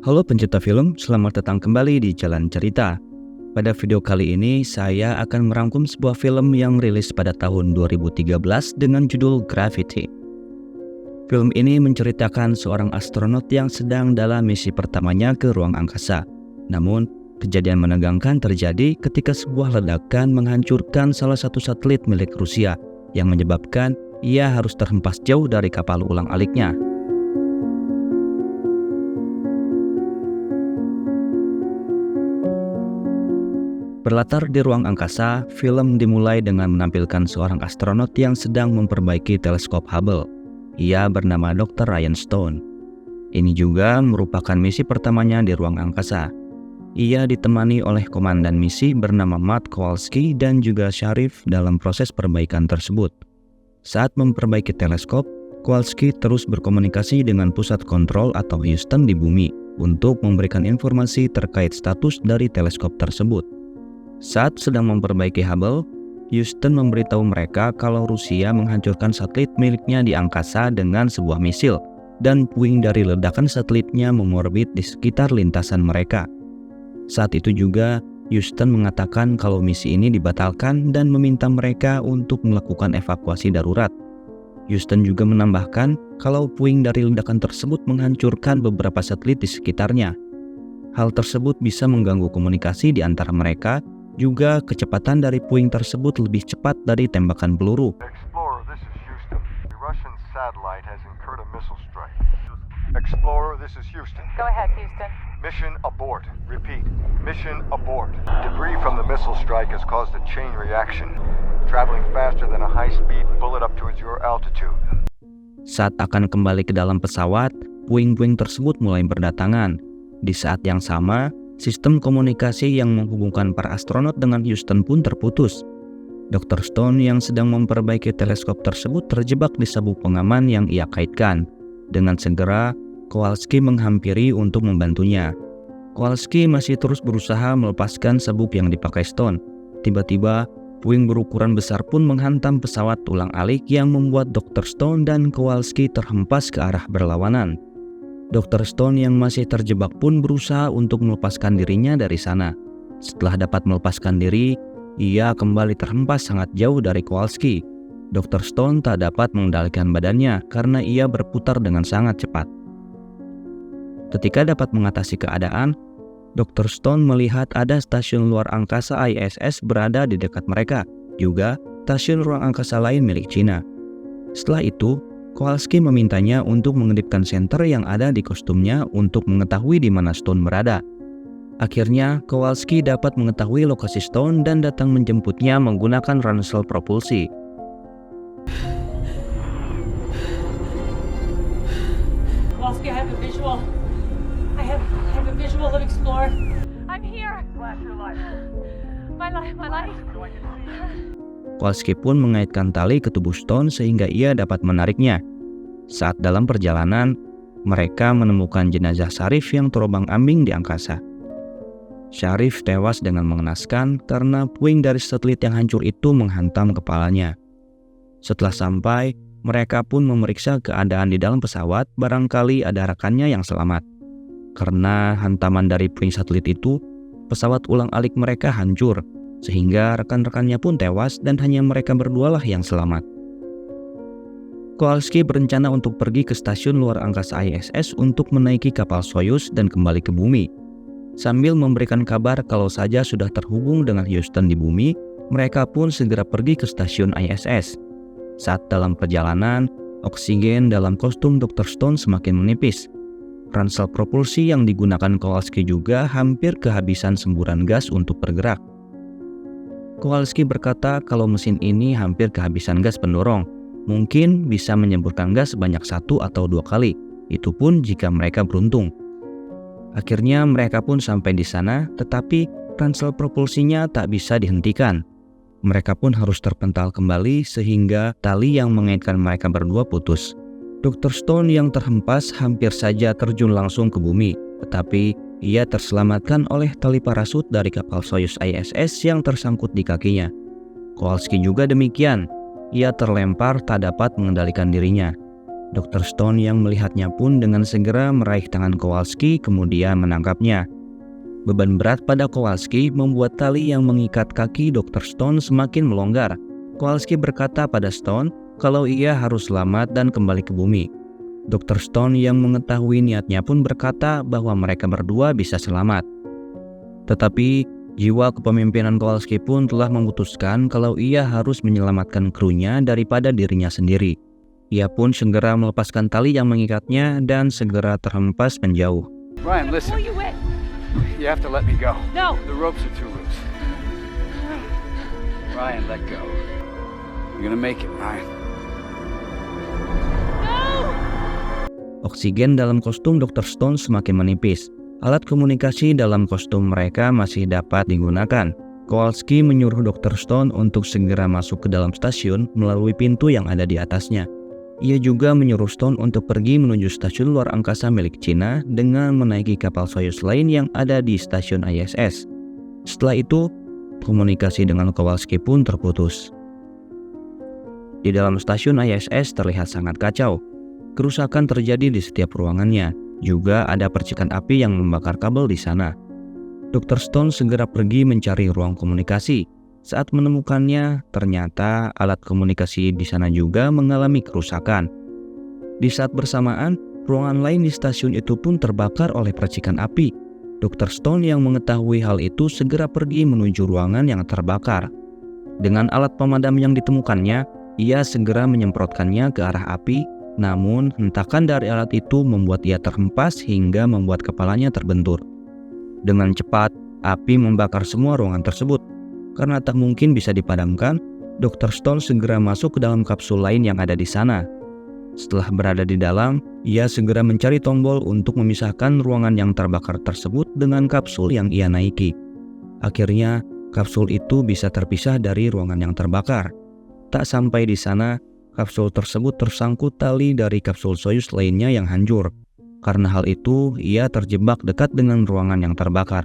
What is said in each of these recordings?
Halo pencinta film, selamat datang kembali di Jalan Cerita. Pada video kali ini, saya akan merangkum sebuah film yang rilis pada tahun 2013 dengan judul Gravity. Film ini menceritakan seorang astronot yang sedang dalam misi pertamanya ke ruang angkasa. Namun, kejadian menegangkan terjadi ketika sebuah ledakan menghancurkan salah satu satelit milik Rusia yang menyebabkan ia harus terhempas jauh dari kapal ulang aliknya. Berlatar di ruang angkasa, film dimulai dengan menampilkan seorang astronot yang sedang memperbaiki teleskop Hubble. Ia bernama Dr. Ryan Stone. Ini juga merupakan misi pertamanya di ruang angkasa. Ia ditemani oleh komandan misi bernama Matt Kowalski dan juga Sharif dalam proses perbaikan tersebut. Saat memperbaiki teleskop, Kowalski terus berkomunikasi dengan pusat kontrol atau Houston di bumi untuk memberikan informasi terkait status dari teleskop tersebut. Saat sedang memperbaiki Hubble, Houston memberitahu mereka kalau Rusia menghancurkan satelit miliknya di angkasa dengan sebuah misil, dan puing dari ledakan satelitnya mengorbit di sekitar lintasan mereka. Saat itu juga, Houston mengatakan kalau misi ini dibatalkan dan meminta mereka untuk melakukan evakuasi darurat. Houston juga menambahkan kalau puing dari ledakan tersebut menghancurkan beberapa satelit di sekitarnya. Hal tersebut bisa mengganggu komunikasi di antara mereka. Juga kecepatan dari puing tersebut lebih cepat dari tembakan peluru. Explorer, this is Houston. The Russian satellite has incurred a missile strike. Explorer, this is Houston. Go ahead, Houston. Mission abort. Repeat. Mission abort. Debris from the missile strike has caused a chain reaction, traveling faster than a high-speed bullet up towards your altitude. Saat akan kembali ke dalam pesawat, puing-puing tersebut mulai berdatangan. Di saat yang sama, sistem komunikasi yang menghubungkan para astronot dengan Houston pun terputus. Dr. Stone yang sedang memperbaiki teleskop tersebut terjebak di sabuk pengaman yang ia kaitkan. Dengan segera, Kowalski menghampiri untuk membantunya. Kowalski masih terus berusaha melepaskan sabuk yang dipakai Stone. Tiba-tiba, puing berukuran besar pun menghantam pesawat ulang alik yang membuat Dr. Stone dan Kowalski terhempas ke arah berlawanan. Dr. Stone yang masih terjebak pun berusaha untuk melepaskan dirinya dari sana. Setelah dapat melepaskan diri, ia kembali terhempas sangat jauh dari Kowalski. Dr. Stone tak dapat mengendalikan badannya karena ia berputar dengan sangat cepat. Ketika dapat mengatasi keadaan, Dr. Stone melihat ada stasiun luar angkasa ISS berada di dekat mereka, juga stasiun ruang angkasa lain milik Cina. Setelah itu, Kowalski memintanya untuk mengedipkan senter yang ada di kostumnya untuk mengetahui di mana Stone berada. Akhirnya, Kowalski dapat mengetahui lokasi Stone dan datang menjemputnya menggunakan ransel propulsi. Kowalski, I have a visual. I have a visual of Explorer. I'm here. Flash your light. My light. Kowalski pun mengaitkan tali ke tubuh Stone sehingga ia dapat menariknya. Saat dalam perjalanan, mereka menemukan jenazah Sharif yang terombang-ambing di angkasa. Sharif tewas dengan mengenaskan karena puing dari satelit yang hancur itu menghantam kepalanya. Setelah sampai, mereka pun memeriksa keadaan di dalam pesawat, barangkali ada rekannya yang selamat. Karena hantaman dari puing satelit itu, pesawat ulang alik mereka hancur, sehingga rekan-rekannya pun tewas dan hanya mereka berdualah yang selamat. Kowalski berencana untuk pergi ke stasiun luar angkasa ISS untuk menaiki kapal Soyuz dan kembali ke bumi. Sambil memberikan kabar kalau saja sudah terhubung dengan Houston di bumi, mereka pun segera pergi ke stasiun ISS. Saat dalam perjalanan, oksigen dalam kostum Dr. Stone semakin menipis. Ransel propulsi yang digunakan Kowalski juga hampir kehabisan semburan gas untuk bergerak. Kowalski berkata kalau mesin ini hampir kehabisan gas pendorong, mungkin bisa menyemburkan gas sebanyak 1 atau 2 kali, itu pun jika mereka beruntung. Akhirnya mereka pun sampai di sana, tetapi ransel propulsinya tak bisa dihentikan. Mereka pun harus terpental kembali sehingga tali yang mengaitkan mereka berdua putus. Dr. Stone yang terhempas hampir saja terjun langsung ke bumi, tetapi ia terselamatkan oleh tali parasut dari kapal Soyuz ISS yang tersangkut di kakinya. Kowalski juga demikian, ia terlempar tak dapat mengendalikan dirinya. Dr. Stone yang melihatnya pun dengan segera meraih tangan Kowalski kemudian menangkapnya. Beban berat pada Kowalski membuat tali yang mengikat kaki Dr. Stone semakin melonggar. Kowalski berkata pada Stone kalau ia harus selamat dan kembali ke bumi. Dr. Stone yang mengetahui niatnya pun berkata bahwa mereka berdua bisa selamat. Tetapi jiwa kepemimpinan Kowalski pun telah memutuskan kalau ia harus menyelamatkan krunya daripada dirinya sendiri. Ia pun segera melepaskan tali yang mengikatnya dan segera terhempas menjauh. Ryan, listen. Pull you in. You have to let me go. No. The ropes are too loose. Ryan, let go. You're gonna make it, Ryan. No. Oksigen dalam kostum Dr. Stone semakin menipis. Alat komunikasi dalam kostum mereka masih dapat digunakan. Kowalski menyuruh Dr. Stone untuk segera masuk ke dalam stasiun melalui pintu yang ada di atasnya. Ia juga menyuruh Stone untuk pergi menuju stasiun luar angkasa milik Cina dengan menaiki kapal Soyuz lain yang ada di stasiun ISS. Setelah itu, komunikasi dengan Kowalski pun terputus. Di dalam stasiun ISS terlihat sangat kacau. Kerusakan terjadi di setiap ruangannya. Juga ada percikan api yang membakar kabel di sana. Dr. Stone segera pergi mencari ruang komunikasi. Saat menemukannya, ternyata alat komunikasi di sana juga mengalami kerusakan. Di saat bersamaan, ruangan lain di stasiun itu pun terbakar oleh percikan api. Dr. Stone yang mengetahui hal itu segera pergi menuju ruangan yang terbakar. Dengan alat pemadam yang ditemukannya, ia segera menyemprotkannya ke arah api, namun hentakan dari alat itu membuat ia terhempas hingga membuat kepalanya terbentur. Dengan cepat, api membakar semua ruangan tersebut. Karena tak mungkin bisa dipadamkan, Dr. Stone segera masuk ke dalam kapsul lain yang ada di sana. Setelah berada di dalam, ia segera mencari tombol untuk memisahkan ruangan yang terbakar tersebut dengan kapsul yang ia naiki. Akhirnya, kapsul itu bisa terpisah dari ruangan yang terbakar. Tak sampai di sana, kapsul tersebut tersangkut tali dari kapsul Soyuz lainnya yang hancur. Karena hal itu, ia terjebak dekat dengan ruangan yang terbakar.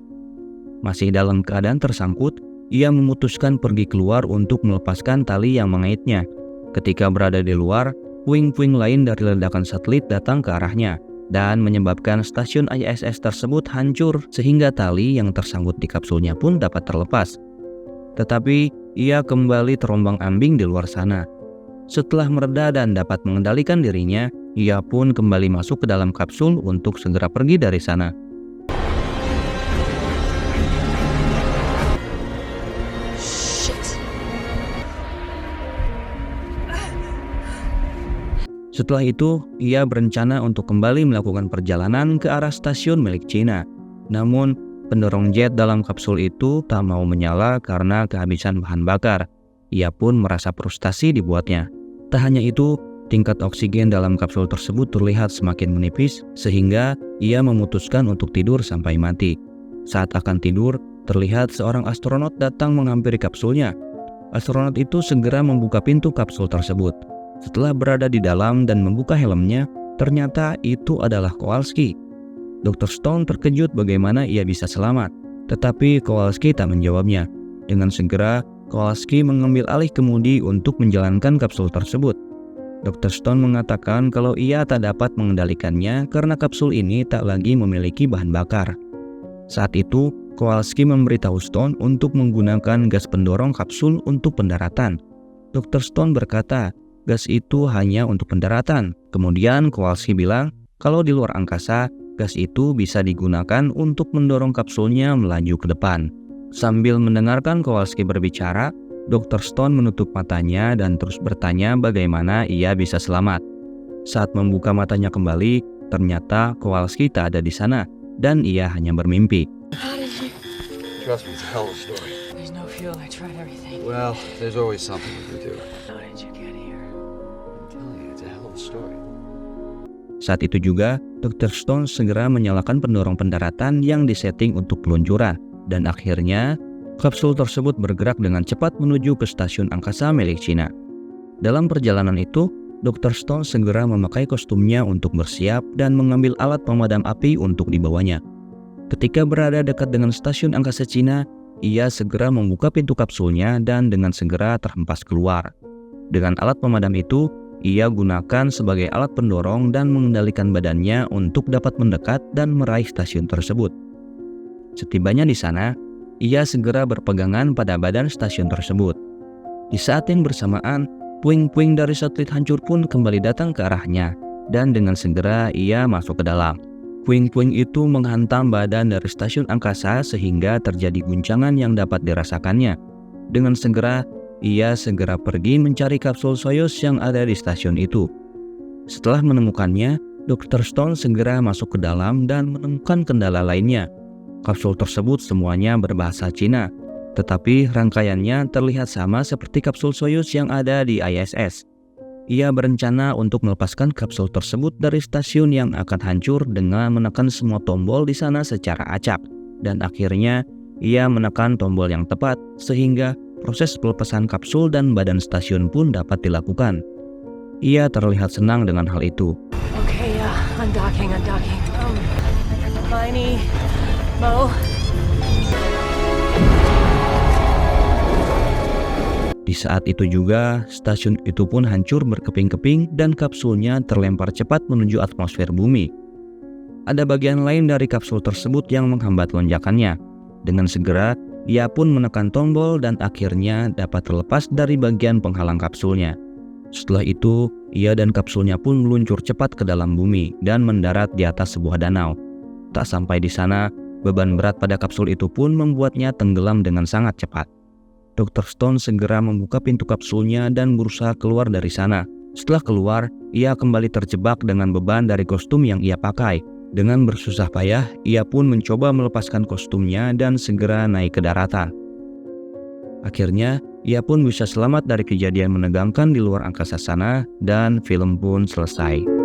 Masih dalam keadaan tersangkut, ia memutuskan pergi keluar untuk melepaskan tali yang mengaitnya. Ketika berada di luar, puing-puing lain dari ledakan satelit datang ke arahnya dan menyebabkan stasiun ISS tersebut hancur sehingga tali yang tersangkut di kapsulnya pun dapat terlepas. Tetapi ia kembali terombang-ambing di luar sana. Setelah mereda dan dapat mengendalikan dirinya, ia pun kembali masuk ke dalam kapsul untuk segera pergi dari sana. Setelah itu, ia berencana untuk kembali melakukan perjalanan ke arah stasiun milik Cina. Namun, pendorong jet dalam kapsul itu tak mau menyala karena kehabisan bahan bakar. Ia pun merasa frustasi dibuatnya. Tak hanya itu, tingkat oksigen dalam kapsul tersebut terlihat semakin menipis sehingga ia memutuskan untuk tidur sampai mati. Saat akan tidur, terlihat seorang astronot datang menghampiri kapsulnya. Astronot itu segera membuka pintu kapsul tersebut. Setelah berada di dalam dan membuka helmnya, ternyata itu adalah Kowalski. Dr. Stone terkejut bagaimana ia bisa selamat, tetapi Kowalski tak menjawabnya. Dengan segera, Kowalski mengambil alih kemudi untuk menjalankan kapsul tersebut. Dr. Stone mengatakan kalau ia tak dapat mengendalikannya karena kapsul ini tak lagi memiliki bahan bakar. Saat itu, Kowalski memberitahu Stone untuk menggunakan gas pendorong kapsul untuk pendaratan. Dr. Stone berkata, gas itu hanya untuk pendaratan. Kemudian Kowalski bilang kalau di luar angkasa, gas itu bisa digunakan untuk mendorong kapsulnya melaju ke depan. Sambil mendengarkan Kowalski berbicara, Dr. Stone menutup matanya dan terus bertanya bagaimana ia bisa selamat. Saat membuka matanya kembali, ternyata Kowalski tak ada di sana dan ia hanya bermimpi. Trust me, it's a hell of a story. There's no fuel. I tried everything. Well, there's always something we can do. How did you get here? I'm telling you, it's a hell of a story. Saat itu juga, Dr. Stone segera menyalakan pendorong pendaratan yang disetting untuk peluncuran. Dan akhirnya, kapsul tersebut bergerak dengan cepat menuju ke stasiun angkasa milik Cina. Dalam perjalanan itu, Dr. Stone segera memakai kostumnya untuk bersiap dan mengambil alat pemadam api untuk dibawanya. Ketika berada dekat dengan stasiun angkasa Cina, ia segera membuka pintu kapsulnya dan dengan segera terhempas keluar. Dengan alat pemadam itu, ia gunakan sebagai alat pendorong dan mengendalikan badannya untuk dapat mendekat dan meraih stasiun tersebut. Setibanya di sana, ia segera berpegangan pada badan stasiun tersebut. Di saat yang bersamaan, puing-puing dari satelit hancur pun kembali datang ke arahnya, dan dengan segera ia masuk ke dalam. Puing-puing itu menghantam badan dari stasiun angkasa sehingga terjadi guncangan yang dapat dirasakannya. Dengan segera, ia segera pergi mencari kapsul Soyuz yang ada di stasiun itu. Setelah menemukannya, Dr. Stone segera masuk ke dalam dan menemukan kendala lainnya. Kapsul tersebut semuanya berbahasa Cina, tetapi rangkaiannya terlihat sama seperti kapsul Soyuz yang ada di ISS. Ia berencana untuk melepaskan kapsul tersebut dari stasiun yang akan hancur dengan menekan semua tombol di sana secara acak, dan akhirnya ia menekan tombol yang tepat sehingga proses pelepasan kapsul dan badan stasiun pun dapat dilakukan. Ia terlihat senang dengan hal itu. Okay, undocking. Miney, Mo. Di saat itu juga, stasiun itu pun hancur berkeping-keping dan kapsulnya terlempar cepat menuju atmosfer bumi. Ada bagian lain dari kapsul tersebut yang menghambat lonjakannya. Dengan segera, ia pun menekan tombol dan akhirnya dapat terlepas dari bagian penghalang kapsulnya. Setelah itu, ia dan kapsulnya pun meluncur cepat ke dalam bumi dan mendarat di atas sebuah danau. Tak sampai di sana, beban berat pada kapsul itu pun membuatnya tenggelam dengan sangat cepat. Dr. Stone segera membuka pintu kapsulnya dan berusaha keluar dari sana. Setelah keluar, ia kembali terjebak dengan beban dari kostum yang ia pakai. Dengan bersusah payah, ia pun mencoba melepaskan kostumnya dan segera naik ke daratan. Akhirnya, ia pun bisa selamat dari kejadian menegangkan di luar angkasa sana dan film pun selesai.